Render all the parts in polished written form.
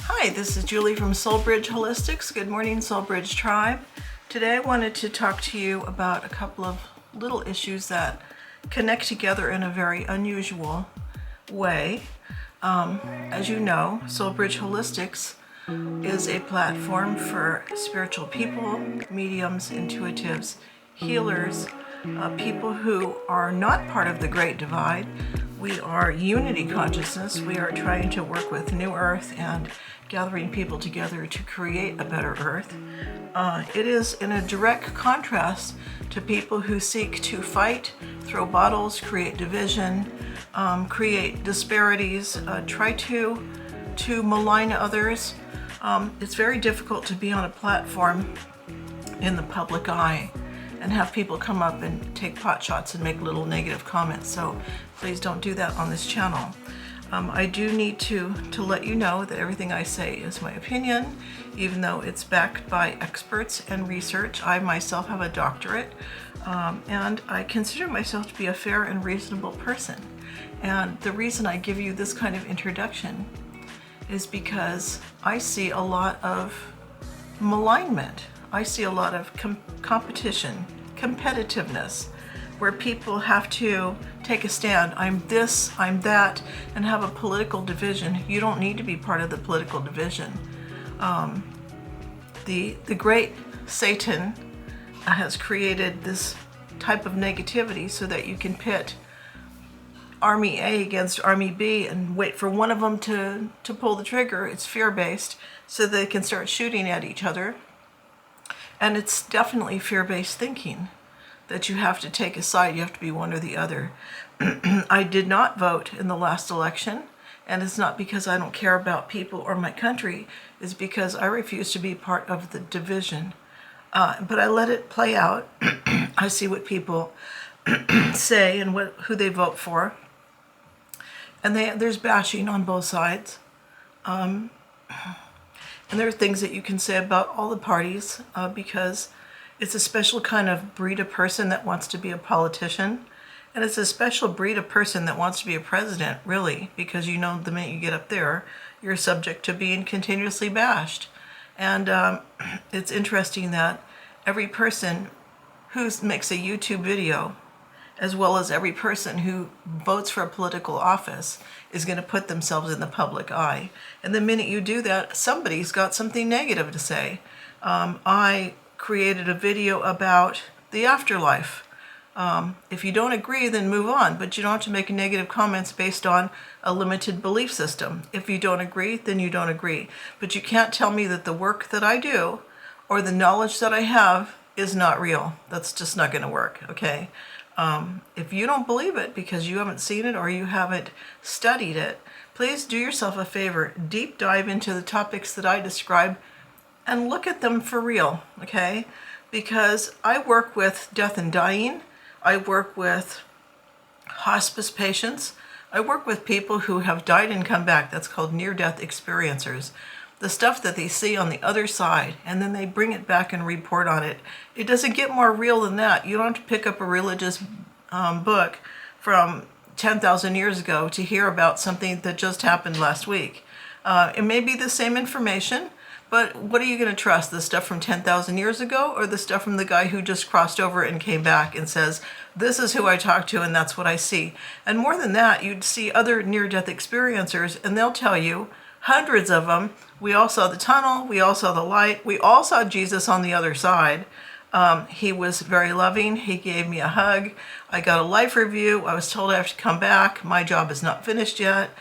Hi, this is Julie from Soulbridge Holistics. Good morning, Soulbridge Tribe. Today I wanted to talk to you about a couple of little issues that connect together in a very unusual way. As you know, Soulbridge Holistics is a platform for spiritual people, mediums, intuitives, healers, people who are not part of the Great Divide. We are unity consciousness. We are trying to work with New Earth and gathering people together to create a better Earth. It is in a direct contrast to people who seek to fight, throw bottles, create division, create disparities, try to malign others. It's very difficult to be on a platform in the public eye and have people come up and take pot shots and make little negative comments. So please don't do that on this channel. I do need to let you know that everything I say is my opinion, even though it's backed by experts and research. I myself have a doctorate, and I consider myself to be a fair and reasonable person. And the reason I give you this kind of introduction is because I see a lot of malignment. I see a lot of competition, competitiveness, where people have to take a stand. I'm this, I'm that, and have a political division. You don't need to be part of the political division. The great Satan has created this type of negativity so that you can pit Army A against Army B and wait for one of them to pull the trigger. It's fear-based, so they can start shooting at each other. And it's definitely fear-based thinking that you have to take a side, you have to be one or the other. I did not vote in the last election, and it's not because I don't care about people or my country, it's because I refuse to be part of the division. But I let it play out. I see what people say and who they vote for. And there's bashing on both sides. And there are things that you can say about all the parties because it's a special kind of breed of person that wants to be a politician. And it's a special breed of person that wants to be a president, really, because you know the minute you get up there, you're subject to being continuously bashed. And it's interesting that every person who makes a YouTube video, as well as every person who votes for a political office, is going to put themselves in the public eye. And the minute you do that, somebody's got something negative to say. I created a video about the afterlife. If you don't agree, then move on, but you don't have to make negative comments based on a limited belief system. If you don't agree, then you don't agree. But you can't tell me that the work that I do or the knowledge that I have is not real. That's just not going to work, okay? If you don't believe it because you haven't seen it or you haven't studied it, please do yourself a favor, deep dive into the topics that I describe and look at them for real, okay? Because I work with death and dying, I work with hospice patients, I work with people who have died and come back. That's called near-death experiencers. The stuff that they see on the other side, and then they bring it back and report on it. It doesn't get more real than that. You don't have to pick up a religious book from 10,000 years ago to hear about something that just happened last week. It may be the same information, but what are you going to trust? The stuff from 10,000 years ago or the stuff from the guy who just crossed over and came back and says, this is who I talk to and that's what I see? And more than that, you'd see other near-death experiencers and they'll tell you, hundreds of them, we all saw the tunnel, we all saw the light, we all saw Jesus on the other side. He was very loving, he gave me a hug, I got a life review, I was told I have to come back, my job is not finished yet,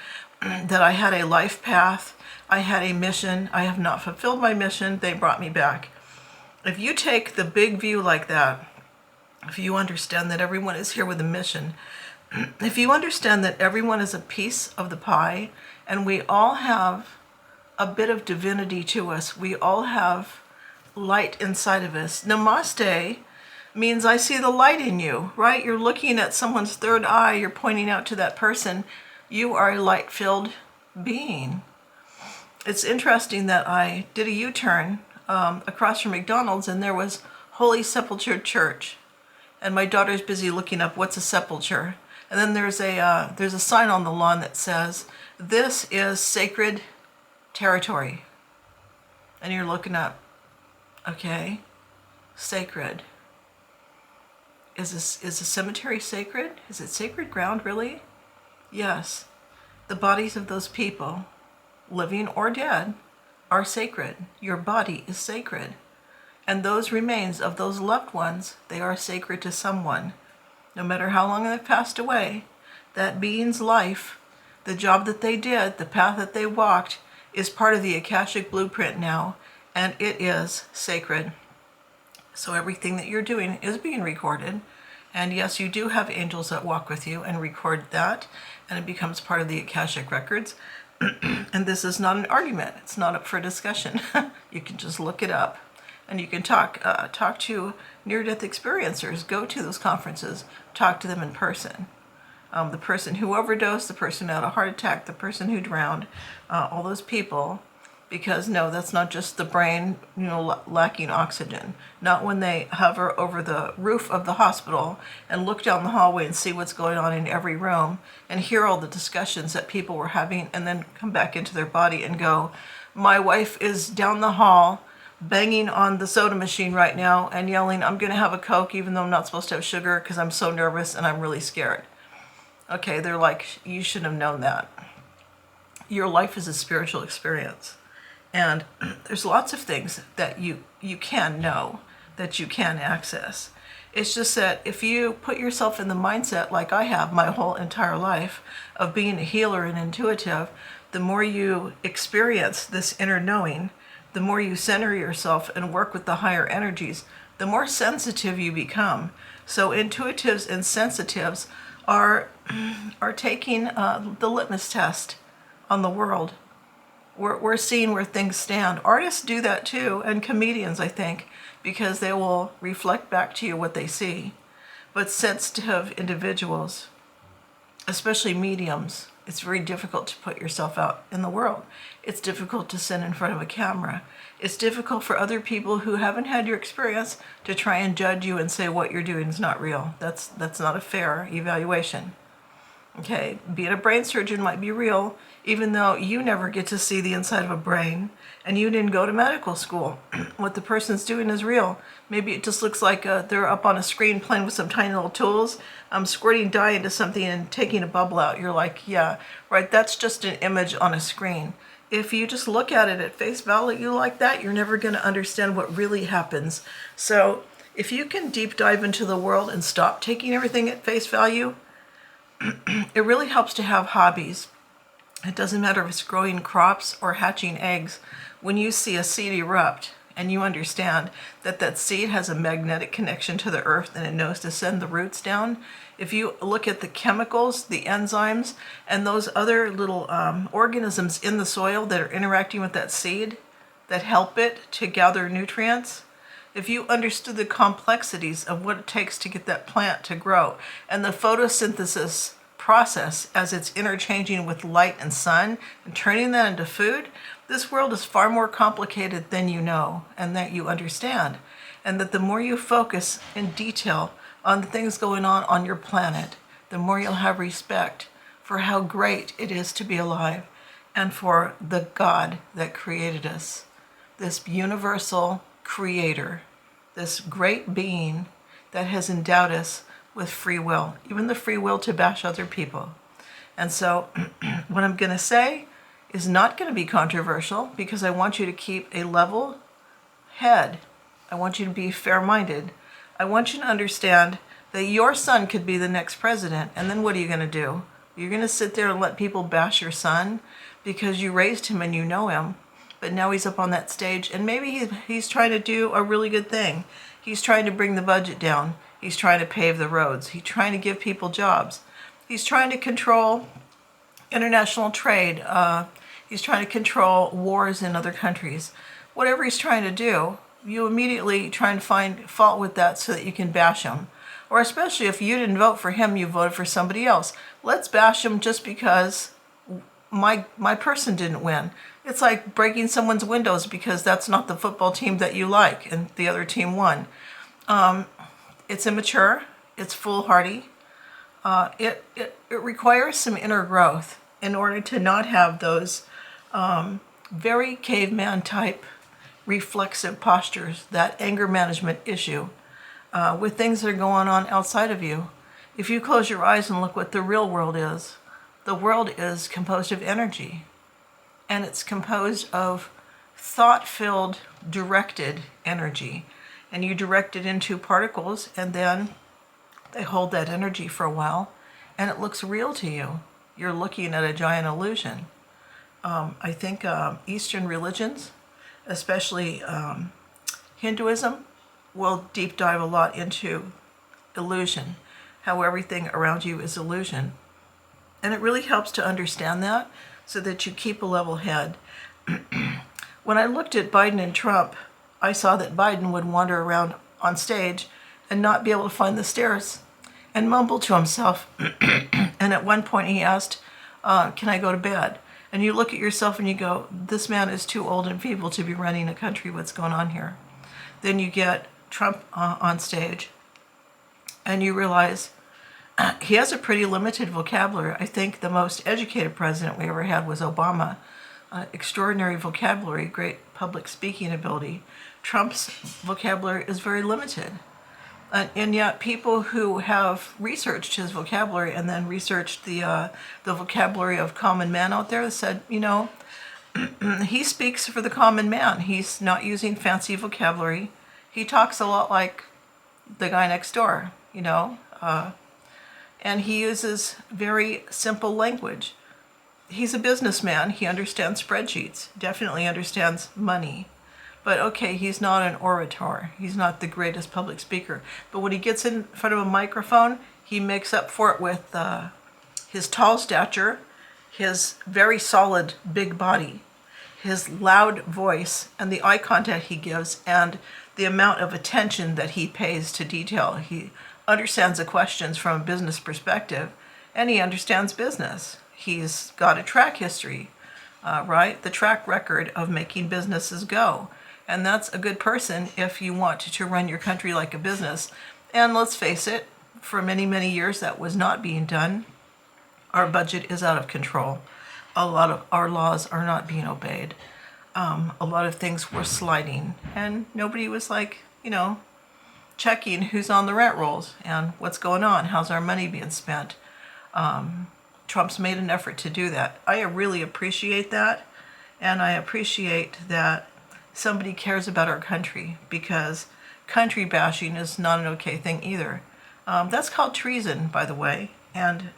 that I had a life path, I had a mission, I have not fulfilled my mission, they brought me back. If you take the big view like that, if you understand that everyone is here with a mission, if you understand that everyone is a piece of the pie, and we all have a bit of divinity to us, we all have light inside of us. Namaste means I see the light in you, right? You're looking at someone's third eye, you're pointing out to that person, you are a light-filled being. It's interesting that I did a U-turn across from McDonald's and there was Holy Sepulchre Church. And my daughter's busy looking up what's a sepulcher. And then there's a sign on the lawn that says, this is sacred territory. And you're looking up, okay, sacred. Is a cemetery sacred? Is it sacred ground, really? Yes. The bodies of those people, living or dead, are sacred. Your body is sacred. And those remains of those loved ones, they are sacred to someone. No matter how long they've passed away, that being's life, the job that they did, the path that they walked, is part of the Akashic blueprint now, and it is sacred. So everything that you're doing is being recorded. And yes, you do have angels that walk with you and record that, and it becomes part of the Akashic records. And this is not an argument. It's not up for discussion. You can just look it up, and you can talk to near-death experiencers. Go to those conferences. Talk to them in person. The person who overdosed, the person who had a heart attack, the person who drowned, all those people. Because no, that's not just the brain, lacking oxygen. Not when they hover over the roof of the hospital and look down the hallway and see what's going on in every room and hear all the discussions that people were having, and then come back into their body and go, my wife is down the hall banging on the soda machine right now and yelling, I'm going to have a Coke even though I'm not supposed to have sugar because I'm so nervous and I'm really scared. Okay, they're like, you should have known that. Your life is a spiritual experience. And there's lots of things that you can know, that you can access. It's just that if you put yourself in the mindset, like I have my whole entire life, of being a healer and intuitive, the more you experience this inner knowing, the more you center yourself and work with the higher energies, the more sensitive you become. So intuitives and sensitives are taking the litmus test on the world. We're seeing where things stand. Artists do that too, and comedians, I think, because they will reflect back to you what they see. But sensitive individuals, especially mediums, it's very difficult to put yourself out in the world. It's difficult to sit in front of a camera. It's difficult for other people who haven't had your experience to try and judge you and say what you're doing is not real. That's not a fair evaluation. Okay, being a brain surgeon might be real, even though you never get to see the inside of a brain and you didn't go to medical school. What the person's doing is real. Maybe it just looks like they're up on a screen playing with some tiny little tools, squirting dye into something and taking a bubble out. You're like, yeah, right, that's just an image on a screen. If you just look at it at face value like that, you're never going to understand what really happens. So if you can deep dive into the world and stop taking everything at face value, it really helps to have hobbies. It doesn't matter if it's growing crops or hatching eggs. When you see a seed erupt and you understand that that seed has a magnetic connection to the earth and it knows to send the roots down, if you look at the chemicals, the enzymes, and those other little organisms in the soil that are interacting with that seed that help it to gather nutrients, if you understood the complexities of what it takes to get that plant to grow and the photosynthesis process as it's interchanging with light and sun and turning that into food, this world is far more complicated than you know and that you understand. And that the more you focus in detail on the things going on your planet, the more you'll have respect for how great it is to be alive and for the God that created us, this universal creator, this great being that has endowed us with free will, even the free will to bash other people. And so what I'm going to say is not going to be controversial because I want you to keep a level head. I want you to be fair-minded. I want you to understand that your son could be the next president, and then what are you going to do? You're going to sit there and let people bash your son because you raised him and you know him, but now he's up on that stage, and maybe he's trying to do a really good thing. He's trying to bring the budget down. He's trying to pave the roads. He's trying to give people jobs. He's trying to control international trade. He's trying to control wars in other countries. Whatever he's trying to do, you immediately try and find fault with that so that you can bash him. Or especially if you didn't vote for him, you voted for somebody else. Let's bash him just because my person didn't win. It's like breaking someone's windows because that's not the football team that you like and the other team won. It's immature. It's foolhardy. It requires some inner growth in order to not have those very caveman type reflexive postures, that anger management issue, with things that are going on outside of you. If you close your eyes and look what the real world is, the world is composed of energy. And it's composed of thought-filled, directed energy. And you direct it into particles, and then they hold that energy for a while, and it looks real to you. You're looking at a giant illusion. I think Eastern religions, especially Hinduism, will deep dive a lot into illusion, how everything around you is illusion. And it really helps to understand that so that you keep a level head. When I looked at Biden and Trump, I saw that Biden would wander around on stage and not be able to find the stairs and mumble to himself. And at one point he asked, can I go to bed? And you look at yourself and you go, this man is too old and feeble to be running a country. What's going on here? Then you get Trump on stage and you realize he has a pretty limited vocabulary. I think the most educated president we ever had was Obama. Extraordinary vocabulary, great public speaking ability. Trump's vocabulary is very limited. And yet people who have researched his vocabulary and then researched the vocabulary of common man out there said, he speaks for the common man. He's not using fancy vocabulary. He talks a lot like the guy next door, and he uses very simple language. He's a businessman. He understands spreadsheets, definitely understands money. But okay, he's not an orator. He's not the greatest public speaker. But when he gets in front of a microphone, he makes up for it with his tall stature, his very solid big body, his loud voice, and the eye contact he gives, and the amount of attention that he pays to detail. He understands the questions from a business perspective, and he understands business. He's got a track history, right? The track record of making businesses go. And that's a good person if you want to run your country like a business. And let's face it, for many, many years that was not being done. Our budget is out of control. A lot of our laws are not being obeyed. A lot of things were sliding. And nobody was checking who's on the rent rolls and what's going on. How's our money being spent? Trump's made an effort to do that. I really appreciate that. And I appreciate that somebody cares about our country, because country bashing is not an okay thing either. That's called treason, by the way. And,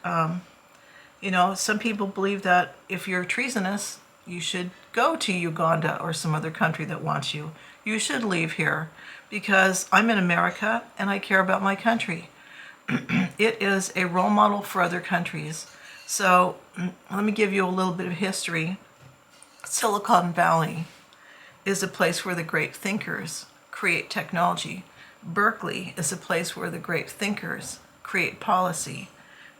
some people believe that if you're treasonous, you should go to Uganda or some other country that wants you. You should leave here, because I'm in America and I care about my country. It is a role model for other countries. So let me give you a little bit of history. Silicon Valley is a place where the great thinkers create technology. Berkeley is a place where the great thinkers create policy.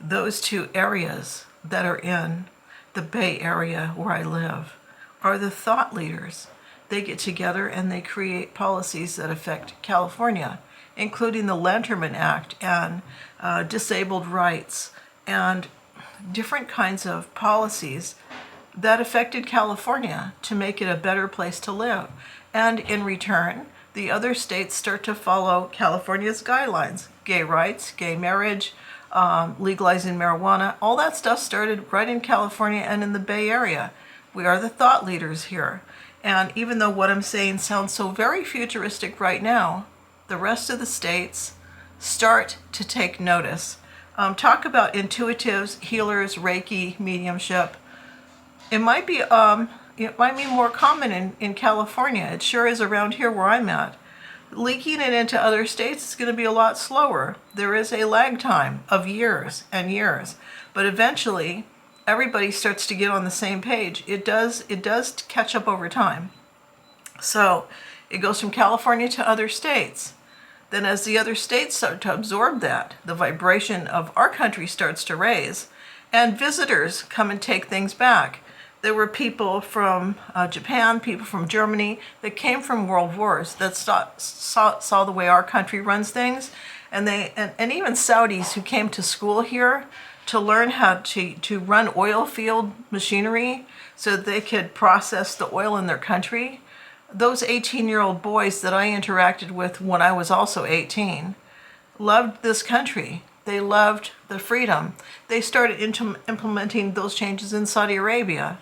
Those two areas that are in the Bay Area where I live are the thought leaders. They get together and they create policies that affect California, including the Lanterman Act and disabled rights and different kinds of policies that affected California to make it a better place to live. And in return, the other states start to follow California's guidelines. Gay rights, gay marriage, legalizing marijuana, all that stuff started right in California and in the Bay Area. We are the thought leaders here. And even though what I'm saying sounds so very futuristic right now, the rest of the states start to take notice. Talk about intuitives, healers, Reiki, mediumship. It might be more common in California. It sure is around here where I'm at. Leaking it into other states is going to be a lot slower. There is a lag time of years and years, but eventually everybody starts to get on the same page. It does catch up over time. So it goes from California to other states. Then as the other states start to absorb that, the vibration of our country starts to raise, and visitors come and take things back. There were people from Japan, people from Germany that came from world wars that saw the way our country runs things, and even Saudis who came to school here to learn how to run oil field machinery so that they could process the oil in their country. Those 18-year-old boys that I interacted with when I was also 18 loved this country. They loved the freedom. They started implementing those changes in Saudi Arabia.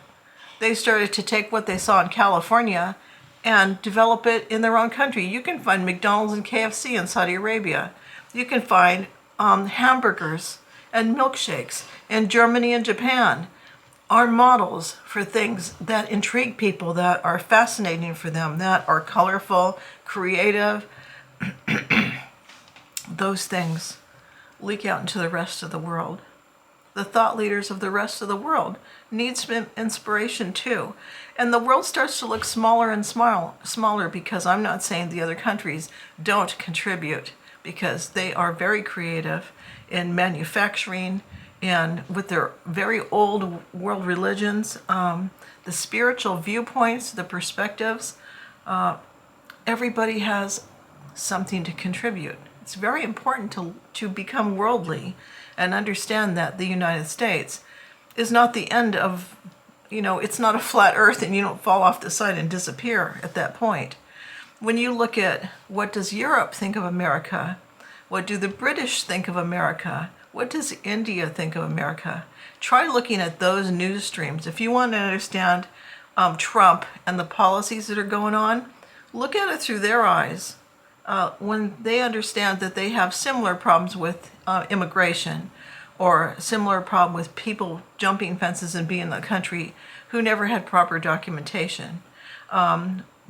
They started to take what they saw in California and develop it in their own country. You can find McDonald's and KFC in Saudi Arabia. You can find hamburgers and milkshakes in Germany and Japan. Are models for things that intrigue people, that are fascinating for them, that are colorful, creative. Those things leak out into the rest of the world. The thought leaders of the rest of the world need some inspiration too. And the world starts to look smaller and smaller, because I'm not saying the other countries don't contribute, because they are very creative in manufacturing and with their very old world religions, the spiritual viewpoints, the perspectives. Everybody has something to contribute. It's very important to become worldly and understand that the United States is not the end of, it's not a flat earth and you don't fall off the side and disappear at that point. When you look at what does Europe think of America, what do the British think of America, what does India think of America? Try looking at those news streams. If you want to understand Trump and the policies that are going on, look at it through their eyes. When they understand that they have similar problems with immigration, or similar problem with people jumping fences and being in the country who never had proper documentation.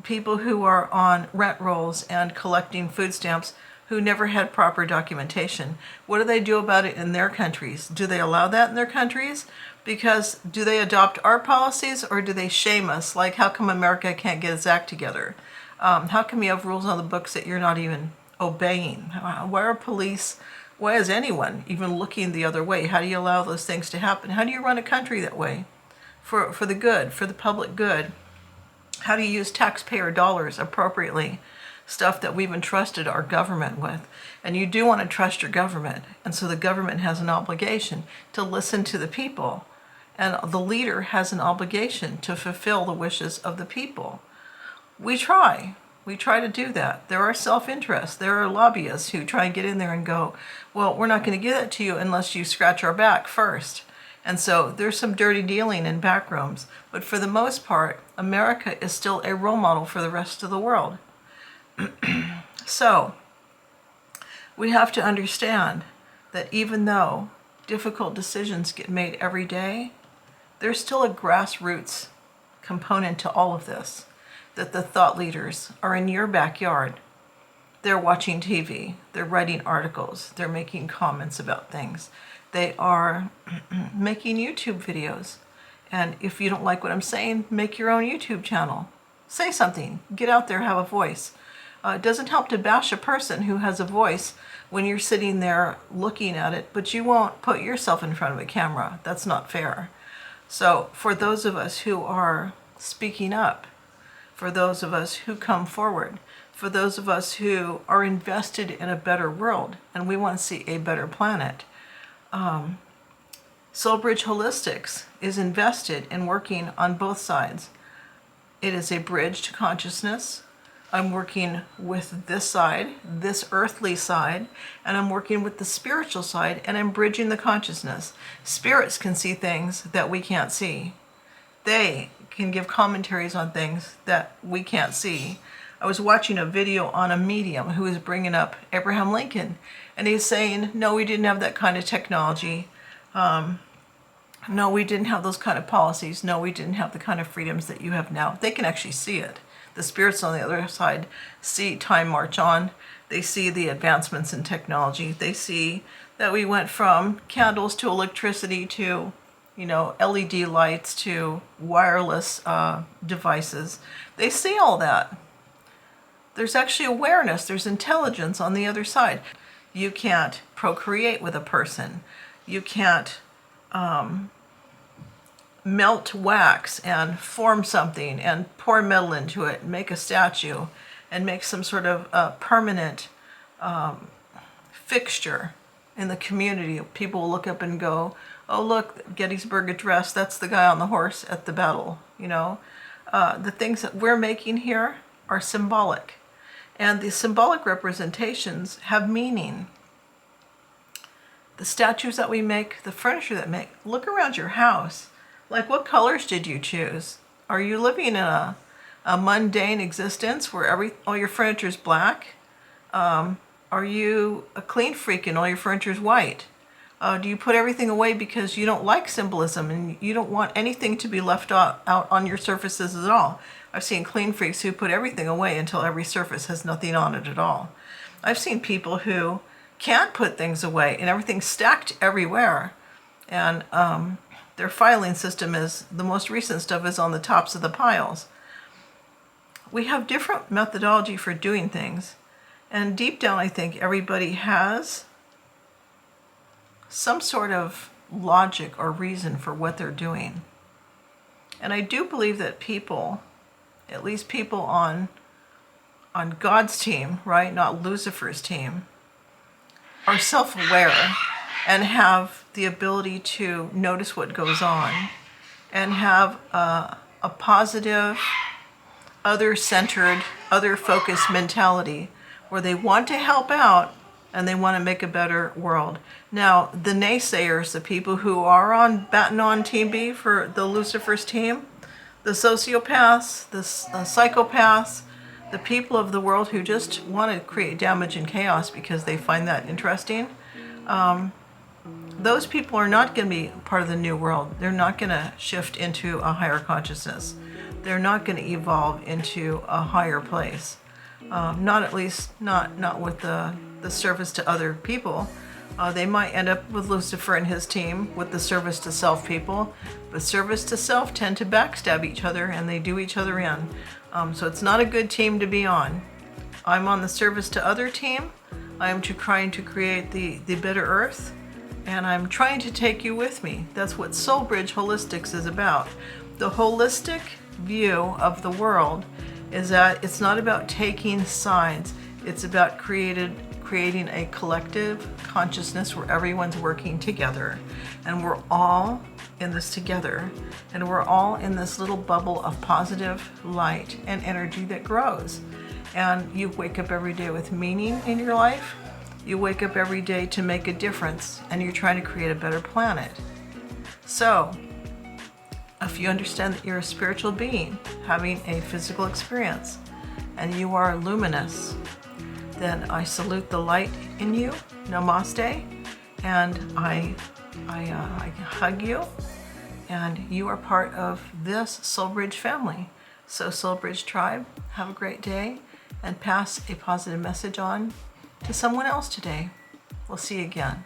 People who are on rent rolls and collecting food stamps who never had proper documentation. What do they do about it in their countries? Do they allow that in their countries? Because do they adopt our policies, or do they shame us? Like, how come America can't get its act together? How come you have rules on the books that you're not even obeying? Why are police, why is anyone even looking the other way? How do you allow those things to happen? How do you run a country that way? For the good, for the public good? How do you use taxpayer dollars appropriately? Stuff that we've entrusted our government with. And you do want to trust your government. And so the government has an obligation to listen to the people. And the leader has an obligation to fulfill the wishes of the people. We try to do that. There are self-interests. There are lobbyists who try and get in there and go, well, we're not going to give that to you unless you scratch our back first. And so there's some dirty dealing in back rooms. But for the most part, America is still a role model for the rest of the world. So we have to understand that even though difficult decisions get made every day, there's still a grassroots component to all of this. That the thought leaders are in your backyard. They're watching TV, they're writing articles, they're making comments about things. They are making YouTube videos. And if you don't like what I'm saying, make your own YouTube channel. Say something, get out there, have a voice. It doesn't help to bash a person who has a voice when you're sitting there looking at it, but you won't put yourself in front of a camera. That's not fair. So for those of us who are speaking up, for those of us who come forward, for those of us who are invested in a better world and we want to see a better planet, Soulbridge Holistics is invested in working on both sides. It is a bridge to consciousness. I'm working with this side, this earthly side, and I'm working with the spiritual side, and I'm bridging the consciousness. Spirits can see things that we can't see. They can give commentaries on things that we can't see. I was watching a video on a medium who was bringing up Abraham Lincoln, and he's saying, no, we didn't have that kind of technology. No, we didn't have those kind of policies. No, we didn't have the kind of freedoms that you have now. They can actually see it. The spirits on the other side see time march on. They see the advancements in technology. They see that we went from candles to electricity to, LED lights to wireless devices. They see all that. There's actually awareness. There's intelligence on the other side. You can't procreate with a person. You can't melt wax and form something and pour metal into it and make a statue and make some sort of permanent fixture in the community. People will look up and go, oh, look, Gettysburg Address, that's the guy on the horse at the battle, you know. The things that we're making here are symbolic. And the symbolic representations have meaning. The statues that we make, the furniture that we make, look around your house. Like, what colors did you choose? Are you living in a mundane existence where all your furniture is black? Are you a clean freak and all your furniture is white? Do you put everything away because you don't like symbolism and you don't want anything to be left out on your surfaces at all? I've seen clean freaks who put everything away until every surface has nothing on it at all. I've seen people who can't put things away and everything's stacked everywhere. And their filing system is, the most recent stuff is on the tops of the piles. We have different methodology for doing things. And deep down, I think everybody has some sort of logic or reason for what they're doing. And I do believe that people, at least people on God's team, right, not Lucifer's team, are self-aware and have the ability to notice what goes on and have a positive, other-centered, other-focused mentality where they want to help out and they want to make a better world. Now, the naysayers, the people who are batting on Team B for the Lucifer's team, the sociopaths, the psychopaths, the people of the world who just want to create damage and chaos because they find that interesting, those people are not going to be part of the new world. They're not going to shift into a higher consciousness. They're not going to evolve into a higher place. Not with the service to other people. They might end up with Lucifer and his team with the service to self people, but service to self tend to backstab each other and they do each other in. So it's not a good team to be on. I'm on the service to other team. I am trying to create the better earth, and I'm trying to take you with me. That's what Soul Bridge Holistics is about. The holistic view of the world is that it's not about taking sides. It's about creating a collective consciousness where everyone's working together. And we're all in this together. And we're all in this little bubble of positive light and energy that grows. And you wake up every day with meaning in your life. You wake up every day to make a difference. And you're trying to create a better planet. So, if you understand that you're a spiritual being having a physical experience and you are luminous, then I salute the light in you. Namaste. And I hug you. And you are part of this Soul Bridge family. So Soul Bridge Tribe, have a great day and pass a positive message on to someone else today. We'll see you again.